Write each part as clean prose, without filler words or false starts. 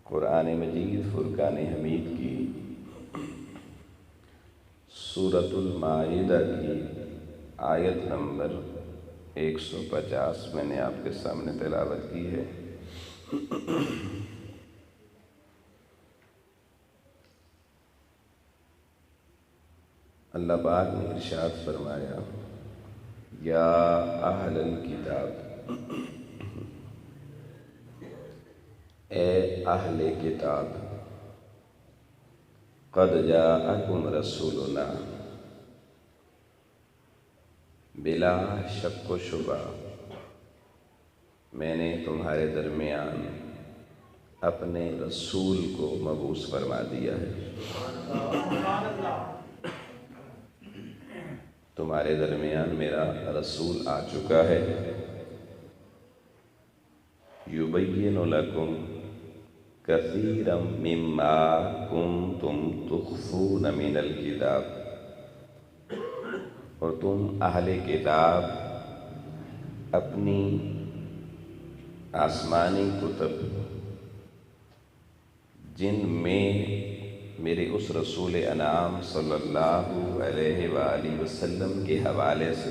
قرآن مجید فرقان حمید کی سورۃ المائدہ کی آیت نمبر 150 میں نے آپ کے سامنے تلاوت کی ہے۔ اللہ پاک نے ارشاد فرمایا، یا اہل الکتاب، اے اہل کتاب، قد جاءکم رسولنا، بلا شک و شبہ میں نے تمہارے درمیان اپنے رسول کو مبعوث فرما دیا ہے۔ تمہارے درمیان میرا رسول آ چکا ہے۔ یبین لکم کثیرا مما کنتم تخفون من الکتاب، اور تم اہل کتاب اپنی آسمانی کتب جن میں میرے اس رسول انعام صلی اللہ علیہ وآلہ وسلم کے حوالے سے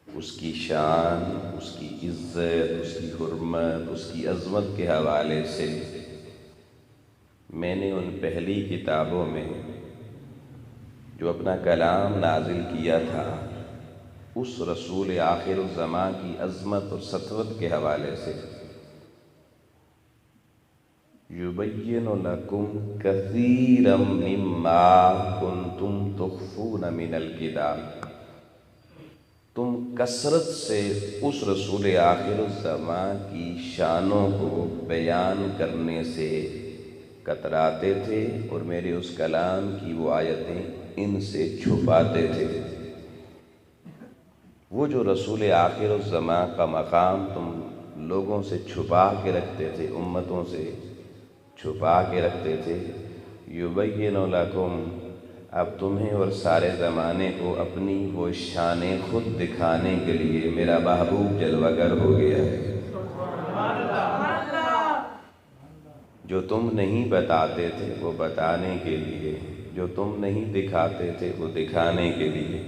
اس کی شان، اس کی عزت، اس کی حرمت، اس کی عظمت کے حوالے سے میں نے ان پہلی کتابوں میں جو اپنا کلام نازل کیا تھا اس رسول آخر الزماں کی عظمت اور سطوت کے حوالے سے یبین لکم کثیرا مما کنتم تخفون من الکتاب، تم کثرت سے اس رسول آخر الزماں کی شانوں کو بیان کرنے سے کتراتے تھے اور میرے اس کلام کی وہ آیتیں ان سے چھپاتے تھے۔ وہ جو رسول آخر الزماں کا مقام تم لوگوں سے چھپا کے رکھتے تھے، امتوں سے چھپا کے رکھتے تھے، یبین لکم، اب تمہیں اور سارے زمانے کو اپنی وہ شانیں خود دکھانے کے لیے میرا محبوب جلوہ گر ہو گیا ہے۔ جو تم نہیں بتاتے تھے وہ بتانے کے لیے، جو تم نہیں دکھاتے تھے وہ دکھانے کے لیے۔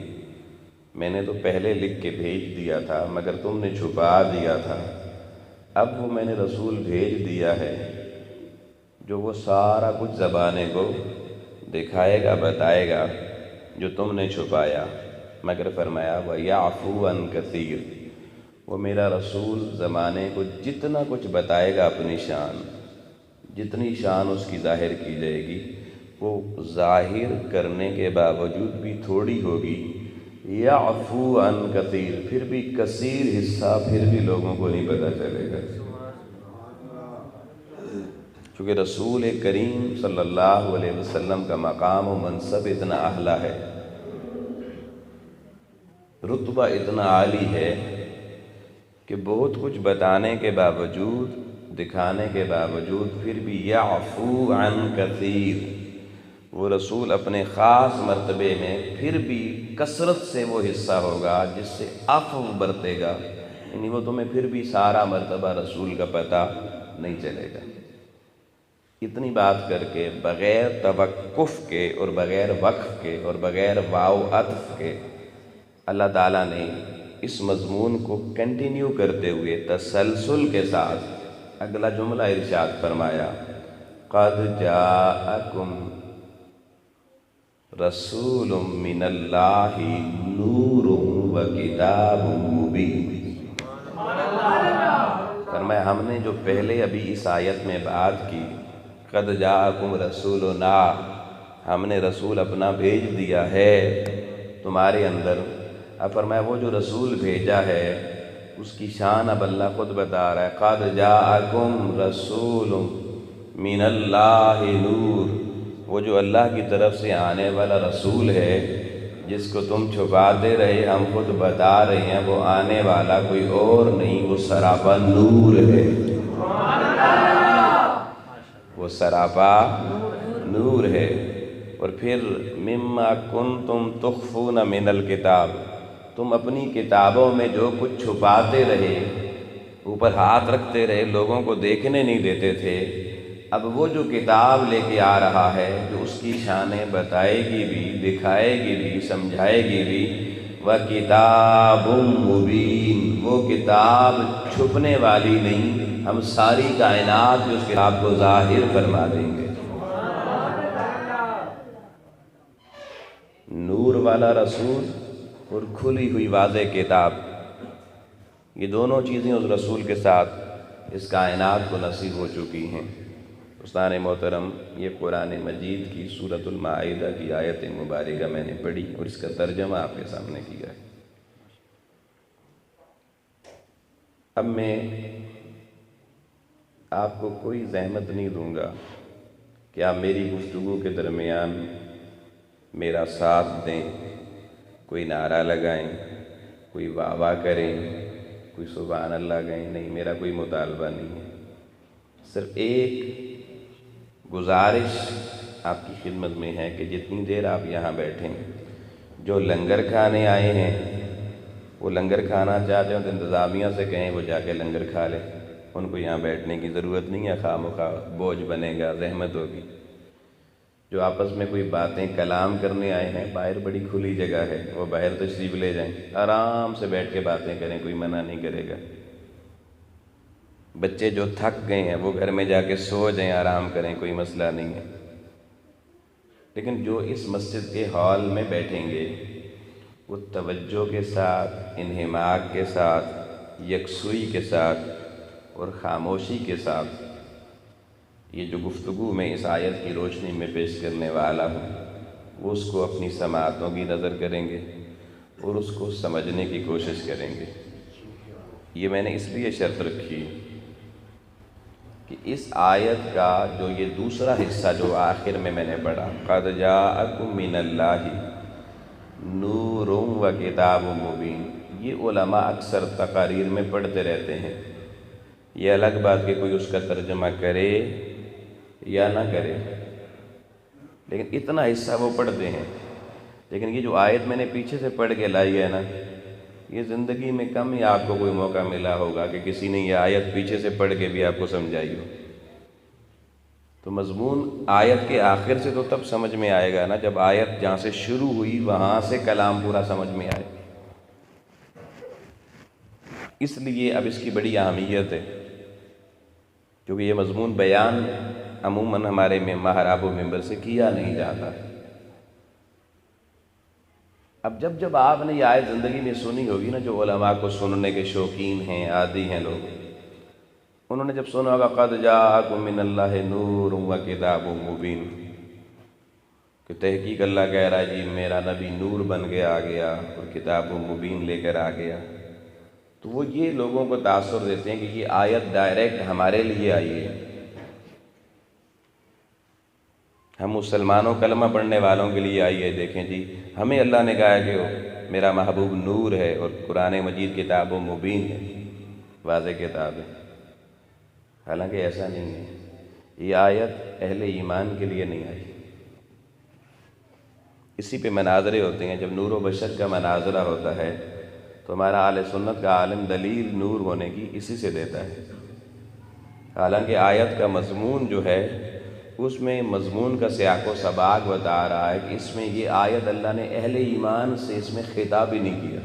میں نے تو پہلے لکھ کے بھیج دیا تھا مگر تم نے چھپا دیا تھا، اب وہ میں نے رسول بھیج دیا ہے جو وہ سارا کچھ زبانے کو دکھائے گا، بتائے گا جو تم نے چھپایا۔ مگر فرمایا وَيَعْفُو عَنْ كَثِيرٍ، وہ میرا رسول زمانے کو جتنا کچھ بتائے گا اپنی شان، جتنی شان اس کی ظاہر کی جائے گی وہ ظاہر کرنے کے باوجود بھی تھوڑی ہوگی۔ یعفو عن کثیر، پھر بھی کثیر حصہ پھر بھی لوگوں کو نہیں پتہ چلے گا، چونکہ رسول کریم صلی اللہ علیہ وسلم کا مقام و منصب اتنا اعلیٰ ہے، رتبہ اتنا عالی ہے کہ بہت کچھ بتانے کے باوجود، دکھانے کے باوجود پھر بھی یعفو عن کثیر، وہ رسول اپنے خاص مرتبے میں پھر بھی کثرت سے وہ حصہ ہوگا جس سے عفو برتے گا، یعنی وہ تمہیں پھر بھی سارا مرتبہ رسول کا پتہ نہیں چلے گا۔ اتنی بات کر کے بغیر توقف کے اور بغیر وقف کے اور بغیر واو عطف کے اللہ تعالیٰ نے اس مضمون کو کنٹینیو کرتے ہوئے تسلسل کے ساتھ اگلا جملہ ارشاد فرمایا، قد جاءکم رسول من اللہ نور و کتاب مبین۔ فرمایا ہم نے جو پہلے ابھی اس آیت میں بات کی، قد جاءکم رسولنا، ہم نے رسول اپنا بھیج دیا ہے تمہارے اندر۔ اب فرمایا وہ جو رسول بھیجا ہے اس کی شان اب اللہ خود بتا رہا ہے، قد جاءکم رسول من اللہ نور، وہ جو اللہ کی طرف سے آنے والا رسول ہے جس کو تم چھپاتے رہے ہم خود بتا رہے ہیں، وہ آنے والا کوئی اور نہیں، وہ سراپا نور ہے، وہ سراپا نور ہے۔ اور پھر مما کنتم تخفون من الکتاب، تم اپنی کتابوں میں جو کچھ چھپاتے رہے، اوپر ہاتھ رکھتے رہے، لوگوں کو دیکھنے نہیں دیتے تھے، اب وہ جو کتاب لے کے آ رہا ہے، جو اس کی شانیں بتائے گی بھی، دکھائے گی بھی، سمجھائے گی بھی، وَكِتَابٌ مُبِينٌ، وہ کتاب چھپنے والی نہیں، ہم ساری کائنات جو اس کتاب کو ظاہر فرما دیں گے۔ نور والا رسول اور کھلی ہوئی واضح کتاب، یہ دونوں چیزیں اس رسول کے ساتھ اس کائنات کو نصیب ہو چکی ہیں۔ استاد محترم، یہ قرآن مجید کی سورۃ المائدہ کی آیت مبارکہ میں نے پڑھی اور اس کا ترجمہ آپ کے سامنے کیا ہے۔ اب میں آپ کو کوئی زحمت نہیں دوں گا کہ آپ میری گفتگو کے درمیان میرا ساتھ دیں، کوئی نعرہ لگائیں، کوئی واہ واہ کریں، کوئی سبحان اللہ کہیں، نہیں، میرا کوئی مطالبہ نہیں ہے۔ صرف ایک گزارش آپ کی خدمت میں ہے کہ جتنی دیر آپ یہاں بیٹھیں، جو لنگر کھانے آئے ہیں وہ لنگر کھانا چاہتے ہیں تو انتظامیہ سے کہیں وہ جا کے لنگر کھا لیں، ان کو یہاں بیٹھنے کی ضرورت نہیں ہے، خواہ مخواہ بوجھ بنے گا، زحمت ہوگی۔ جو آپس میں کوئی باتیں کلام کرنے آئے ہیں، باہر بڑی کھلی جگہ ہے، وہ باہر تشریف لے جائیں، آرام سے بیٹھ کے باتیں کریں، کوئی منع نہیں کرے گا۔ بچے جو تھک گئے ہیں وہ گھر میں جا کے سو جائیں، آرام کریں، کوئی مسئلہ نہیں ہے۔ لیکن جو اس مسجد کے ہال میں بیٹھیں گے وہ توجہ کے ساتھ، انہماک کے ساتھ، یکسوئی کے ساتھ اور خاموشی کے ساتھ یہ جو گفتگو میں اس آیت کی روشنی میں پیش کرنے والا ہوں وہ اس کو اپنی سماعتوں کی نظر کریں گے اور اس کو سمجھنے کی کوشش کریں گے۔ یہ میں نے اس لیے شرط رکھی کہ اس آیت کا جو یہ دوسرا حصہ جو آخر میں نے پڑھا، قَدْ جَاءَكُم مِّنَ اللَّهِ نُورٌ وَكِتَابٌ مُّبِينٌ، یہ علماء اکثر تقاریر میں پڑھتے رہتے ہیں۔ یہ الگ بات کہ کوئی اس کا ترجمہ کرے یا نہ کرے، لیکن اتنا حصہ وہ پڑھتے ہیں۔ لیکن یہ جو آیت میں نے پیچھے سے پڑھ کے لائی ہے نا، یہ زندگی میں کم ہی آپ کو کوئی موقع ملا ہوگا کہ کسی نے یہ آیت پیچھے سے پڑھ کے بھی آپ کو سمجھائی ہو۔ تو مضمون آیت کے آخر سے تو تب سمجھ میں آئے گا نا جب آیت جہاں سے شروع ہوئی وہاں سے کلام پورا سمجھ میں آئے۔ اس لیے اب اس کی بڑی اہمیت ہے، کیونکہ یہ مضمون بیان عموماً ہمارے میں محراب و ممبر سے کیا نہیں جاتا۔ اب جب آپ نے یہ آیت زندگی میں سنی ہوگی نا، جو علماء کو سننے کے شوقین ہیں، عادی ہیں لوگ، انہوں نے جب سنا ہوگا قَدْ جَاءَكُم مِّنَ اللَّهِ نُورٌ وَكِتَابٌ مُّبِينٌ، کہ تحقیق اللہ کہہ رہا ہے جی میرا نبی نور بن کے آ گیا اور کتاب مبین لے کر آ گیا، تو وہ یہ لوگوں کو تاثر دیتے ہیں کہ یہ آیت ڈائریکٹ ہمارے لیے آئی ہے۔ ہم مسلمانوں کلمہ پڑھنے والوں کے لیے آئی ہے، دیکھیں جی ہمیں اللہ نے کہا کہ میرا محبوب نور ہے اور قرآن مجید کتاب و مبین ہے، واضح کتاب ہے۔ حالانکہ ایسا نہیں ہے، یہ آیت اہل ایمان کے لیے نہیں آئی۔ اسی پہ مناظرے ہوتے ہیں، جب نور و بشر کا مناظرہ ہوتا ہے تو ہمارا اہل سنت کا عالم دلیل نور ہونے کی اسی سے دیتا ہے۔ حالانکہ آیت کا مضمون جو ہے اس میں مضمون کا سیاق و سباق بتا رہا ہے کہ اس میں یہ آیت اللہ نے اہل ایمان سے اس میں خطاب ہی نہیں کیا۔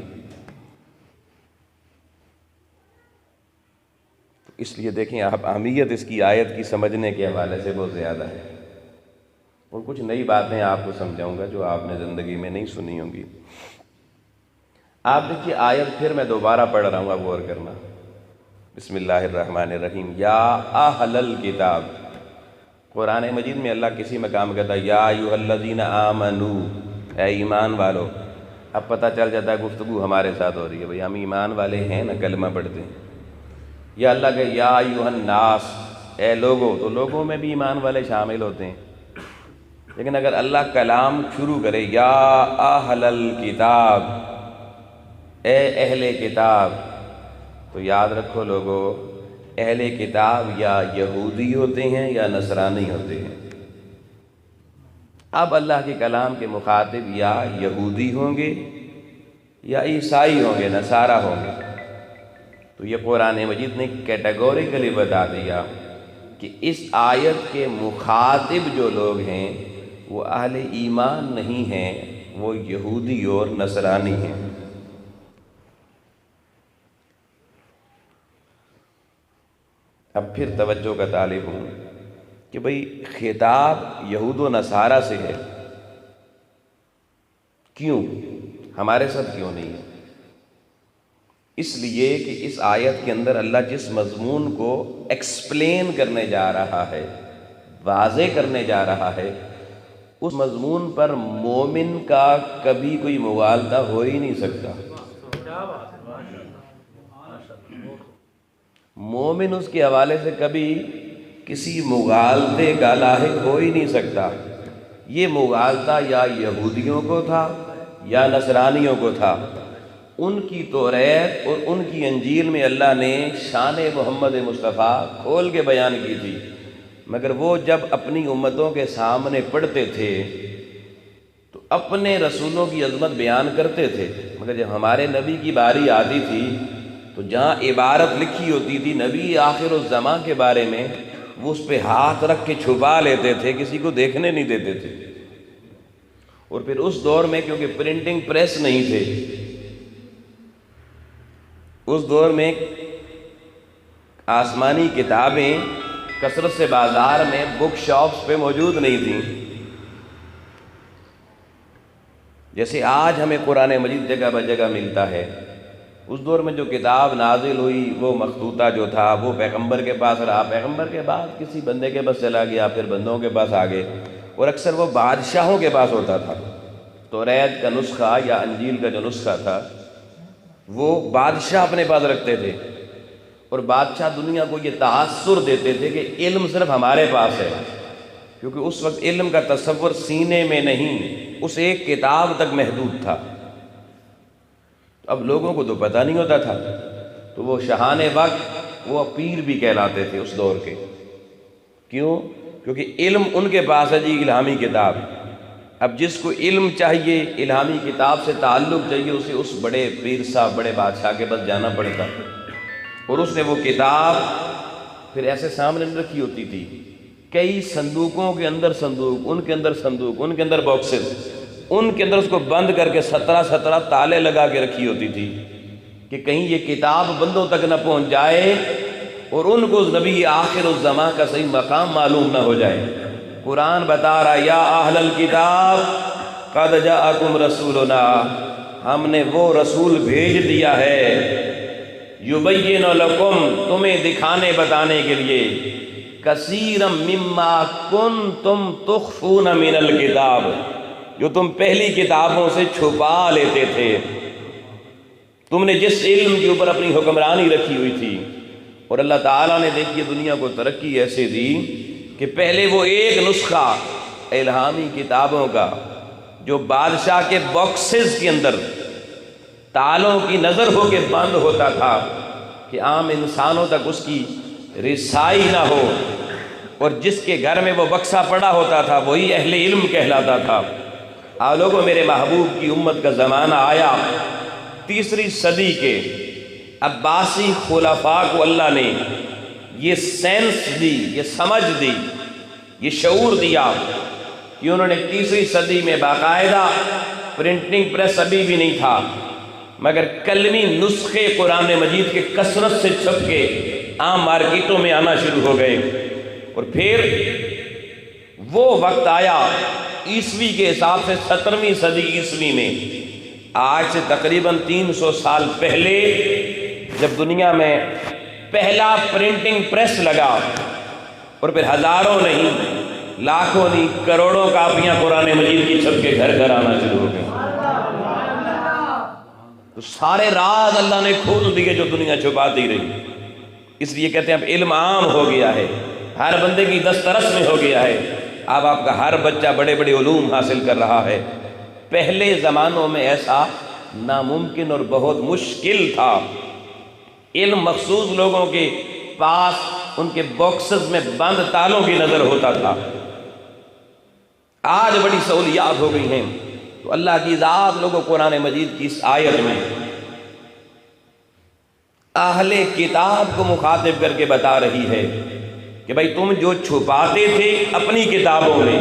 تو اس لیے دیکھیں آپ، اہمیت اس کی آیت کی سمجھنے کے حوالے سے بہت زیادہ ہے، اور کچھ نئی باتیں آپ کو سمجھاؤں گا جو آپ نے زندگی میں نہیں سنی ہوں گی۔ آپ دیکھیے آیت پھر میں دوبارہ پڑھ رہا ہوں، اب غور کرنا۔ بسم اللہ الرحمن الرحیم، یا اہل الکتاب۔ قرآن مجید میں اللہ کسی مقام کہتا ہے یا ایھا الذین آمنوا، اے ایمان والو۔ اب پتہ چل جاتا ہے گفتگو ہمارے ساتھ ہو رہی ہے، بھئی ہم ایمان والے ہیں نا، کلمہ پڑھتے ہیں۔ یا اللہ کہ یا ایھا الناس، اے لوگو، تو لوگوں میں بھی ایمان والے شامل ہوتے ہیں۔ لیکن اگر اللہ کلام شروع کرے یا اہل الکتاب، اے اہل کتاب، تو یاد رکھو لوگو، اہل کتاب یا یہودی ہوتے ہیں یا نصرانی ہوتے ہیں۔ اب اللہ کے کلام کے مخاطب یا یہودی ہوں گے یا عیسائی ہوں گے، نصارہ ہوں گے۔ تو یہ قرآن مجید نے کیٹیگوریکلی بتا دیا کہ اس آیت کے مخاطب جو لوگ ہیں وہ اہل ایمان نہیں ہیں، وہ یہودی اور نصرانی ہیں۔ اب پھر توجہ کا طالب ہوں کہ بھئی خطاب یہود و نصارہ سے ہے، کیوں؟ ہمارے ساتھ کیوں نہیں ہے؟ اس لیے کہ اس آیت کے اندر اللہ جس مضمون کو ایکسپلین کرنے جا رہا ہے، واضح کرنے جا رہا ہے، اس مضمون پر مومن کا کبھی کوئی مغالطہ ہو ہی نہیں سکتا۔ مومن اس کے حوالے سے کبھی کسی مغالطے کا لاحق ہو ہی نہیں سکتا۔ یہ مغالطہ یا یہودیوں کو تھا یا نصرانیوں کو تھا۔ ان کی توریت اور ان کی انجیل میں اللہ نے شان محمد مصطفیٰ کھول کے بیان کی تھی، مگر وہ جب اپنی امتوں کے سامنے پڑھتے تھے تو اپنے رسولوں کی عظمت بیان کرتے تھے، مگر جب ہمارے نبی کی باری آتی تھی تو جہاں عبارت لکھی ہوتی تھی نبی آخر الزماں کے بارے میں، وہ اس پہ ہاتھ رکھ کے چھپا لیتے تھے، کسی کو دیکھنے نہیں دیتے تھے۔ اور پھر اس دور میں کیونکہ پرنٹنگ پریس نہیں تھے، اس دور میں آسمانی کتابیں کثرت سے بازار میں بک شاپس پہ موجود نہیں تھیں، جیسے آج ہمیں قرآن مجید جگہ بہ جگہ ملتا ہے۔ اس دور میں جو کتاب نازل ہوئی وہ مخطوطہ جو تھا وہ پیغمبر کے پاس رہا، پیغمبر کے بعد کسی بندے کے پاس چلا گیا، پھر بندوں کے پاس آگے، اور اکثر وہ بادشاہوں کے پاس ہوتا تھا۔ توریت کا نسخہ یا انجیل کا جو نسخہ تھا وہ بادشاہ اپنے پاس رکھتے تھے، اور بادشاہ دنیا کو یہ تاثر دیتے تھے کہ علم صرف ہمارے پاس ہے، کیونکہ اس وقت علم کا تصور سینے میں نہیں، اس ایک کتاب تک محدود تھا۔ اب لوگوں کو تو پتہ نہیں ہوتا تھا، تو وہ شاہان وقت وہ پیر بھی کہلاتے تھے اس دور کے۔ کیوں؟ کیونکہ علم ان کے پاس ہے جی، الہامی کتاب۔ اب جس کو علم چاہیے، الہامی کتاب سے تعلق چاہیے، اسے اس بڑے پیر صاحب، بڑے بادشاہ کے پاس جانا پڑتا، اور اس نے وہ کتاب پھر ایسے سامنے رکھی ہوتی تھی، کئی صندوقوں کے اندر صندوق، ان کے اندر صندوق، ان کے اندر باکسز، ان کے اندر اس کو بند کر کے 17 تالے لگا کے رکھی ہوتی تھی کہ کہیں یہ کتاب بندوں تک نہ پہنچ جائے اور ان کو نبی آخر الزماں کا صحیح مقام معلوم نہ ہو جائے۔ قرآن بتا رہا یا اہل الکتاب قد جاءکم رسولنا، ہم نے وہ رسول بھیج دیا ہے، یبین لکم، تمہیں دکھانے بتانے کے لیے، کثیرا مما کنتم تخفون من الکتاب، جو تم پہلی کتابوں سے چھپا لیتے تھے۔ تم نے جس علم کے اوپر اپنی حکمرانی رکھی ہوئی تھی، اور اللہ تعالیٰ نے دیکھیے دنیا کو ترقی ایسے دی کہ پہلے وہ ایک نسخہ الہامی کتابوں کا جو بادشاہ کے باکسز کے اندر تالوں کی نظر ہو کے بند ہوتا تھا کہ عام انسانوں تک اس کی رسائی نہ ہو، اور جس کے گھر میں وہ بکسہ پڑا ہوتا تھا وہی اہل علم کہلاتا تھا۔ لوگوں، میرے محبوب کی امت کا زمانہ آیا، 3 صدی کے عباسی خلفاء کو اللہ نے یہ سینس دی، یہ سمجھ دی، یہ شعور دیا کہ انہوں نے 3 صدی میں باقاعدہ پرنٹنگ پریس ابھی بھی نہیں تھا، مگر کلمی نسخے قرآن مجید کے کثرت سے چھپ کے عام مارکیٹوں میں آنا شروع ہو گئے۔ اور پھر وہ وقت آیا عیسوی کے حساب سے 17ویں صدی عیسوی میں، آج سے تقریباً 300 سال پہلے، جب دنیا میں پہلا پرنٹنگ پریس لگا، اور پھر ہزاروں نہیں، لاکھوں نہیں، کروڑوں کاپیاں قرآن مجید کی چھپ کے گھر گھر آنا شروع ہو گئی۔ تو سارے راز اللہ نے کھول دیے جو دنیا چھپاتی رہی۔ اس لیے کہتے ہیں اب علم عام ہو گیا ہے، ہر بندے کی دسترس میں ہو گیا ہے، اب آپ کا ہر بچہ بڑے بڑے علوم حاصل کر رہا ہے۔ پہلے زمانوں میں ایسا ناممکن اور بہت مشکل تھا، علم مخصوص لوگوں کے پاس ان کے باکسز میں بند تالوں کی نظر ہوتا تھا۔ آج بڑی سہولیات ہو گئی ہیں، تو اللہ کی ذات لوگوں قرآن مجید کی اس آیت میں اہل کتاب کو مخاطب کر کے بتا رہی ہے کہ بھائی تم جو چھپاتے تھے اپنی کتابوں میں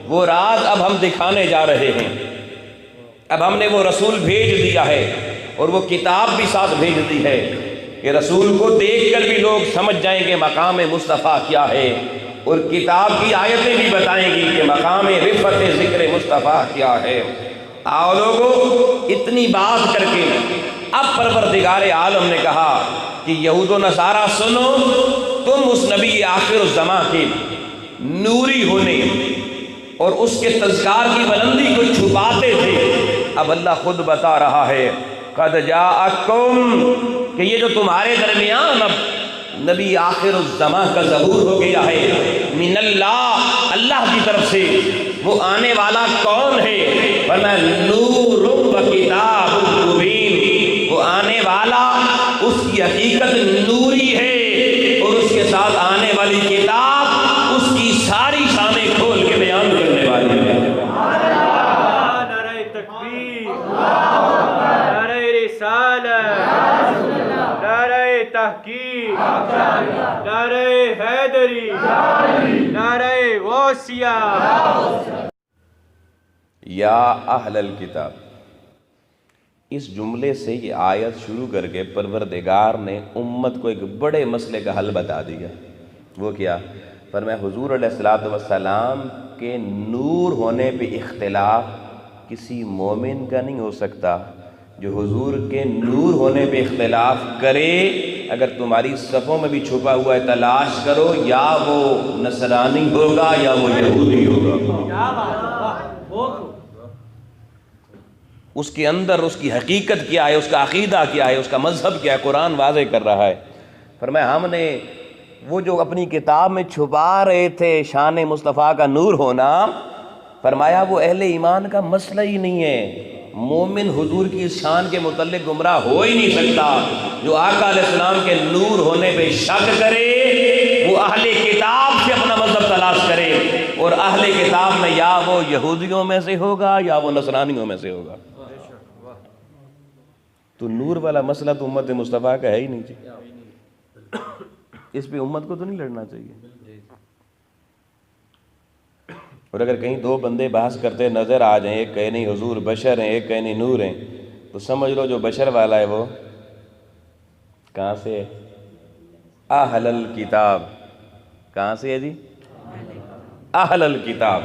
وہ راز اب ہم دکھانے جا رہے ہیں۔ اب ہم نے وہ رسول بھیج دیا ہے اور وہ کتاب بھی ساتھ بھیج دی ہے کہ رسول کو دیکھ کر بھی لوگ سمجھ جائیں گے مقام مصطفیٰ کیا ہے، اور کتاب کی آیتیں بھی بتائیں گی کہ مقام رفعت ذکر مصطفیٰ کیا ہے۔ آؤ لوگو، اتنی بات کر کے اب پروردگار عالم نے کہا کہ یہود و نصارہ سنو، تم اس نبی آخر الزماں کے نوری ہونے اور اس کے تذکار کی بلندی کو چھپاتے تھے۔ اب اللہ خود بتا رہا ہے قد جاءکم، کہ یہ جو تمہارے درمیان اب نبی آخر الزماں کا ظہور ہو گیا ہے من اللہ، اللہ کی طرف سے، وہ آنے والا کون ہے؟ فرمایا نور و کتاب مبین، وہ آنے والا اس کی حقیقت نوری ہے اور اس کے ساتھ آنے والی کتاب اس کی ساری شانیں کھول کے بیان کرنے والی ہے۔ نعرہ تکبیر، نعرہ رسالت، نعرہ تحقیق، نعرہ حیدری، نعرہ غوثیہ۔ یا اہل الکتاب، اس جملے سے یہ آیت شروع کر کے پروردگار نے امت کو ایک بڑے مسئلے کا حل بتا دیا۔ وہ کیا؟ فرمایا حضور علیہ الصلوۃ والسلام کے نور ہونے پہ اختلاف کسی مومن کا نہیں ہو سکتا۔ جو حضور کے نور ہونے پہ اختلاف کرے، اگر تمہاری صفوں میں بھی چھپا ہوا ہے تلاش کرو، یا وہ نصرانی ہوگا یا وہ یہودی ہوگا۔ اس کے اندر اس کی حقیقت کیا ہے، اس کا عقیدہ کیا ہے، اس کا مذہب کیا ہے، قرآن واضح کر رہا ہے۔ فرمایا ہم نے وہ جو اپنی کتاب میں چھپا رہے تھے شان مصطفیٰ کا نور ہونا، فرمایا وہ اہل ایمان کا مسئلہ ہی نہیں ہے۔ مومن حضور کی اس شان کے متعلق گمراہ ہو ہی نہیں سکتا۔ جو آقا علیہ السلام کے نور ہونے پہ شک کرے وہ اہل کتاب سے اپنا مذہب تلاش کرے، اور اہل کتاب میں یا وہ یہودیوں میں سے ہوگا یا وہ نصرانیوں میں سے ہوگا۔ تو نور والا مسئلہ تو امت مصطفیٰ کا ہے ہی نہیں جی، اس پہ امت کو تو نہیں لڑنا چاہیے۔ اور اگر کہیں دو بندے بحث کرتے نظر آ جائیں، ایک کہے نہیں حضور بشر ہیں، ایک کہے نہیں نور ہیں، تو سمجھ لو جو بشر والا ہے وہ کہاں سے ہے؟ اہل الکتاب۔ کہاں سے ہے جی؟ اہل الکتاب،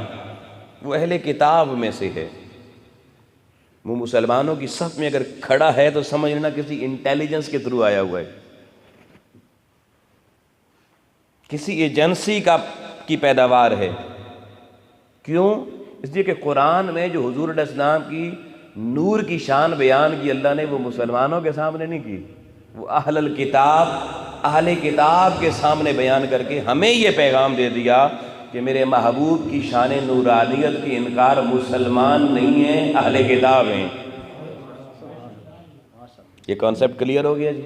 وہ اہل کتاب میں سے ہے۔ وہ مسلمانوں کی صف میں اگر کھڑا ہے تو سمجھ لینا کسی انٹیلیجنس کے تھرو آیا ہوا ہے، کسی ایجنسی کی پیداوار ہے۔ کیوں؟ اس لیے کہ قرآن میں جو حضور علیہ السلام کی نور کی شان بیان کی اللہ نے، وہ مسلمانوں کے سامنے نہیں کی، وہ اہل الکتاب، اہل کتاب کے سامنے بیان کر کے ہمیں یہ پیغام دے دیا کہ میرے محبوب کی شان نورانیت کی انکار مسلمان نہیں ہیں، اہل کتاب ہیں۔ یہ کانسیپٹ کلیئر ہو گیا جی؟